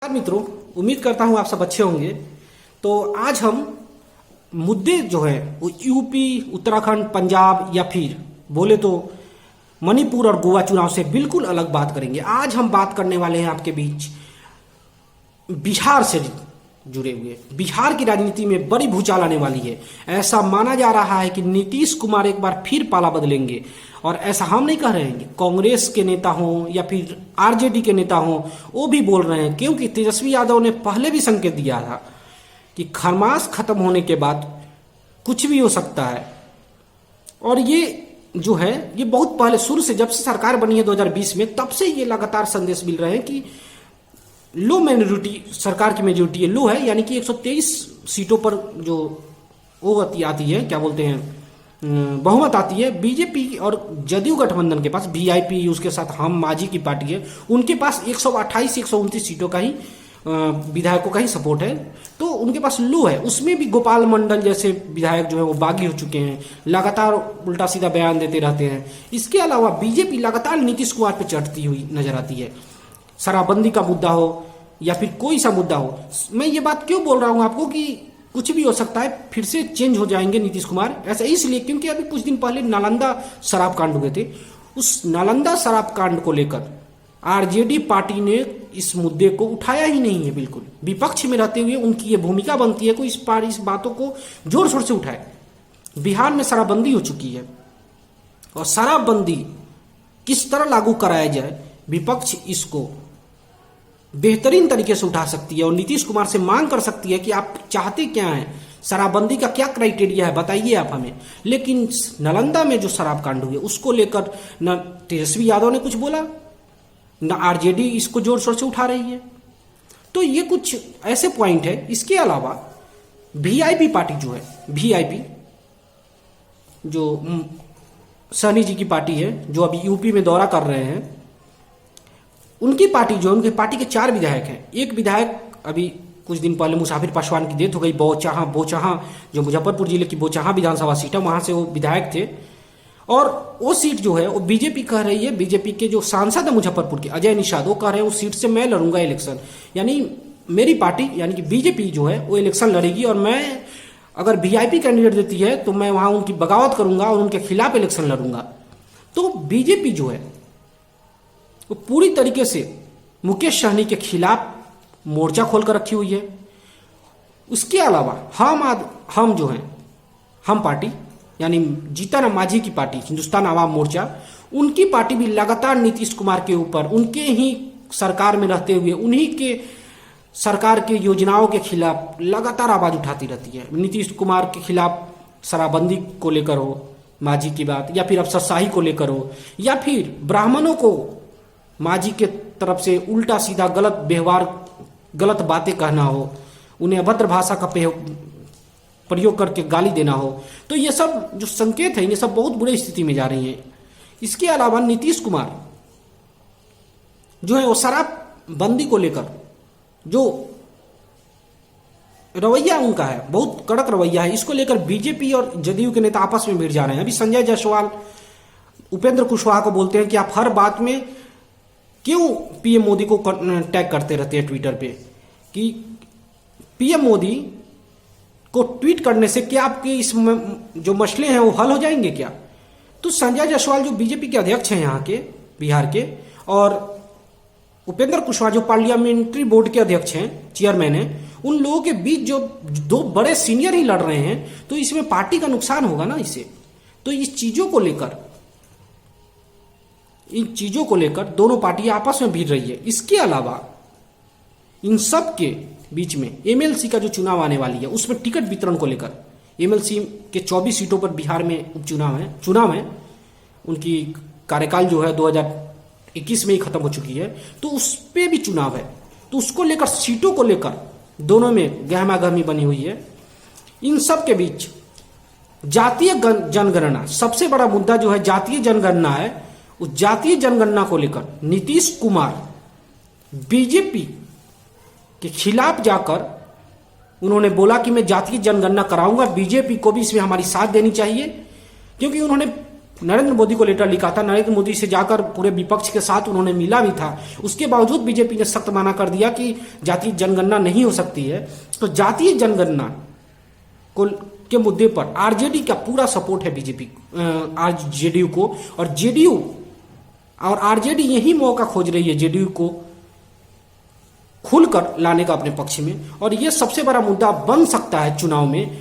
मित्रों, उम्मीद करता हूं आप सब अच्छे होंगे। तो आज हम मुद्दे जो है वो यूपी, उत्तराखंड, पंजाब या फिर बोले तो मणिपुर और गोवा चुनाव से बिल्कुल अलग बात करेंगे। आज हम बात करने वाले हैं आपके बीच बिहार से जुड़े हुए। बिहार की राजनीति में बड़ी भूचाल आने वाली है। ऐसा माना जा रहा है कि नीतीश कुमार एक बार फिर पाला बदलेंगे। और ऐसा हम नहीं कह रहे हैं, कांग्रेस के नेता हों या फिर आरजेडी के नेता हों, वो भी बोल रहे हैं, क्योंकि तेजस्वी यादव ने पहले भी संकेत दिया था कि खरमास खत्म होने के बाद कुछ भी हो सकता है। और ये जो है ये बहुत पहले शुरू से, जब से सरकार बनी है 2020 में, तब से ये लगातार संदेश मिल रहे हैं कि लो माइनॉरिटी, सरकार की मेजोरिटी लो है, यानी कि 123 सीटों पर जो वो आती है, क्या बोलते हैं, बहुमत आती है। बीजेपी और जदयू गठबंधन के पास, वीआईपी उसके साथ हम मांझी की पार्टी है, उनके पास 128 129 सीटों का ही विधायकों का ही सपोर्ट है, तो उनके पास लो है। उसमें भी गोपाल मंडल जैसे विधायक जो है वो बागी हो चुके हैं, लगातार उल्टा सीधा बयान देते रहते हैं। इसके अलावा बीजेपी लगातार नीतीश कुमार पे चढ़ती हुई नजर आती है। शराबबंदी का मुद्दा हो या फिर कोई सा मुद्दा हो। मैं ये बात क्यों बोल रहा हूं आपको कि कुछ भी हो सकता है, फिर से चेंज हो जाएंगे नीतीश कुमार। ऐसा इसलिए क्योंकि अभी कुछ दिन पहले नालंदा शराब कांड हुए थे। उस नालंदा शराब कांड को लेकर आरजेडी पार्टी ने इस मुद्दे को उठाया ही नहीं है। बिल्कुल विपक्ष में रहते हुए उनकी ये भूमिका बनती है कि इस बातों को जोर शोर से उठाए। बिहार में शराबबंदी हो चुकी है और शराबबंदी किस तरह लागू कराया जाए, विपक्ष इसको बेहतरीन तरीके से उठा सकती है और नीतीश कुमार से मांग कर सकती है कि आप चाहते क्या हैं, शराबबंदी का क्या क्राइटेरिया है, बताइए आप हमें। लेकिन नालंदा में जो शराब कांड हुए उसको लेकर न तेजस्वी यादव ने कुछ बोला, न आरजेडी इसको जोर शोर से उठा रही है। तो ये कुछ ऐसे पॉइंट है। इसके अलावा वीआईपी पार्टी जो है, वीआईपी जो सहनी जी की पार्टी है, जो अभी यूपी में दौरा कर रहे हैं, उनकी पार्टी जो है, उनकी पार्टी के 4 विधायक हैं। एक विधायक अभी कुछ दिन पहले मुसाफिर पासवान की डेथ हो गई, बोचहां जो मुजफ्फरपुर जिले की बोचहां विधानसभा सीट है, वहां से वो विधायक थे। और वो सीट जो है वो बीजेपी कह रही है, बीजेपी के जो सांसद है मुजफ्फरपुर के अजय निषाद, वो कह रहे हैं उस सीट से मैं लड़ूंगा इलेक्शन। यानी मेरी पार्टी यानी कि बीजेपी जो है वो इलेक्शन लड़ेगी और मैं अगर वीआईपी कैंडिडेट देती है तो मैं वहां उनकी बगावत करूंगा और उनके खिलाफ इलेक्शन लड़ूंगा। तो बीजेपी जो है वो पूरी तरीके से मुकेश सहनी के खिलाफ मोर्चा खोलकर रखी हुई है। उसके अलावा हम जो है, हम पार्टी यानी जीतन राम मांझी की पार्टी, हिंदुस्तान आवाम मोर्चा, उनकी पार्टी भी लगातार नीतीश कुमार के ऊपर, उनके ही सरकार में रहते हुए उन्हीं के सरकार के योजनाओं के खिलाफ लगातार आवाज उठाती रहती है। नीतीश कुमार के खिलाफ शराबबंदी को लेकर हो मांझी की बात, या फिर अफसरशाही को लेकर हो, या फिर ब्राह्मणों को मांझी के तरफ से उल्टा सीधा गलत व्यवहार, गलत बातें कहना हो, उन्हें अभद्र भाषा का प्रयोग करके गाली देना हो। तो ये सब जो संकेत है, ये सब बहुत बुरी स्थिति में जा रही हैं। इसके अलावा नीतीश कुमार जो है वो शराबबंदी को लेकर जो रवैया उनका है, बहुत कड़क रवैया है। इसको लेकर बीजेपी और जदयू के नेता आपस में भिड़ जा रहे हैं। अभी संजय जायसवाल उपेंद्र कुशवाहा को बोलते हैं कि आप हर बात में क्यों पीएम मोदी को टैग करते रहते हैं ट्विटर पे, कि पीएम मोदी को ट्वीट करने से क्या आपके इस जो मसले हैं वो हल हो जाएंगे क्या? तो संजय जायसवाल जो बीजेपी के अध्यक्ष हैं यहाँ के बिहार के, और उपेंद्र कुशवाहा जो पार्लियामेंट्री बोर्ड के अध्यक्ष हैं, चेयरमैन हैं, उन लोगों के बीच जो 2 बड़े सीनियर ही लड़ रहे हैं, तो इसमें पार्टी का नुकसान होगा ना इससे। तो इस चीजों को लेकर, इन चीजों को लेकर दोनों पार्टियां आपस में भिड़ रही है। इसके अलावा इन सब के बीच में एमएलसी का जो चुनाव आने वाली है, उसमें टिकट वितरण को लेकर एमएलसी के 24 सीटों पर बिहार में चुनाव है। उनकी कार्यकाल जो है 2021 में ही खत्म हो चुकी है, तो उस पर भी चुनाव है। तो उसको लेकर, सीटों को लेकर दोनों में गहमागहमी बनी हुई है। इन सब के बीच जातीय जनगणना, सबसे बड़ा मुद्दा जो है जातीय जनगणना है। उस जातीय जनगणना को लेकर नीतीश कुमार बीजेपी के खिलाफ जाकर उन्होंने बोला कि मैं जातीय जनगणना कराऊंगा, बीजेपी को भी इसमें हमारी साथ देनी चाहिए, क्योंकि उन्होंने नरेंद्र मोदी को लेटर लिखा था, नरेंद्र मोदी से जाकर पूरे विपक्ष के साथ उन्होंने मिला भी था। उसके बावजूद बीजेपी ने सख्त मना कर दिया कि जातीय जनगणना नहीं हो सकती है। तो जातीय जनगणना को के मुद्दे पर आरजेडी का पूरा सपोर्ट है बीजेपी जेडीयू को, और जेडीयू और आरजेडी यही मौका खोज रही है जेडीयू को खुलकर लाने का अपने पक्ष में। और यह सबसे बड़ा मुद्दा बन सकता है चुनाव में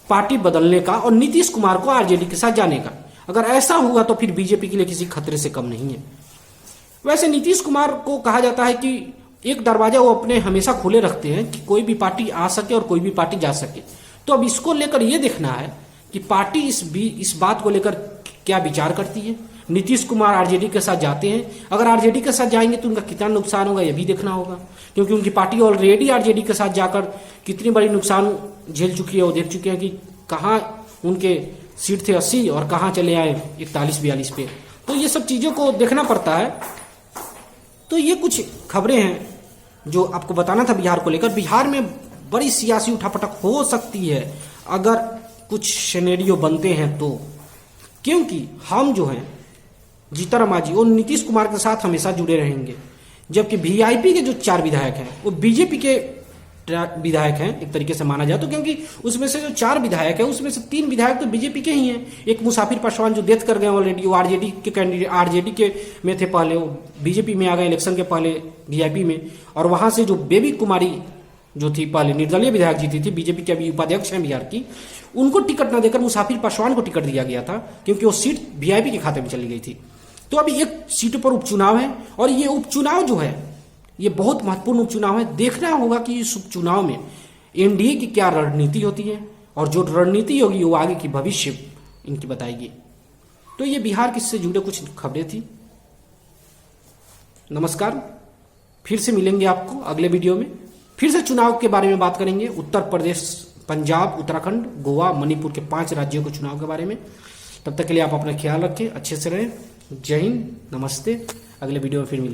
पार्टी बदलने का और नीतीश कुमार को आरजेडी के साथ जाने का। अगर ऐसा हुआ तो फिर बीजेपी के लिए किसी खतरे से कम नहीं है। वैसे नीतीश कुमार को कहा जाता है कि एक दरवाजा वो अपने हमेशा खुले रखते हैं कि कोई भी पार्टी आ सके और कोई भी पार्टी जा सके। तो अब इसको लेकर यह देखना है कि पार्टी इस बात को लेकर क्या विचार करती है। नीतीश कुमार आरजेडी के साथ जाते हैं, अगर आरजेडी के साथ जाएंगे तो उनका कितना नुकसान होगा यह भी देखना होगा, क्योंकि उनकी पार्टी ऑलरेडी आरजेडी के साथ जाकर कितनी बड़ी नुकसान झेल चुकी है। वो देख चुके हैं कि कहाँ उनके सीट थे 80 और कहाँ चले आए 41-42 पे। तो ये सब चीज़ों को देखना पड़ता है। तो ये कुछ खबरें हैं जो आपको बताना था बिहार को लेकर। बिहार में बड़ी सियासी उठापटक हो सकती है अगर कुछ सिनेरियो बनते हैं तो, क्योंकि हम जो हैं जीतन मांझी और नीतीश कुमार के साथ हमेशा जुड़े रहेंगे, जबकि वीआईपी के जो 4 विधायक हैं वो बीजेपी के विधायक हैं एक तरीके से माना जाए तो, क्योंकि उसमें से जो 4 विधायक हैं उसमें से 3 विधायक तो बीजेपी के ही हैं। एक मुसाफिर पासवान जो डेथ कर गए ऑलरेडी, वो आरजेडी के कैंडिडेट आरजेडी के में थे पहले, वो बीजेपी में आ गए इलेक्शन के पहले वीआईपी में। और वहां से जो बेबी कुमारी जो थी पहले निर्दलीय विधायक जीती थी, बीजेपी के अभी उपाध्यक्ष हैं बिहार की, उनको टिकट न देकर मुसाफिर पासवान को टिकट दिया गया था क्योंकि वो सीट वीआईपी के खाते में चली गई थी। तो अभी एक सीट पर उपचुनाव है और ये उपचुनाव जो है ये बहुत महत्वपूर्ण उपचुनाव है। देखना होगा कि इस उपचुनाव में एनडीए की क्या रणनीति होती है और जो रणनीति होगी वो आगे की भविष्य इनकी बताएगी। तो ये बिहार किससे जुड़े कुछ खबरें थी। नमस्कार, फिर से मिलेंगे आपको अगले वीडियो में। फिर से चुनाव के बारे में बात करेंगे, उत्तर प्रदेश, पंजाब, उत्तराखंड, गोवा, मणिपुर के 5 राज्यों के चुनाव के बारे में। तब तक के लिए आप अपना ख्याल रखें, अच्छे से रहें। जय हिंद, नमस्ते। अगले वीडियो में फिर मिलेंगे।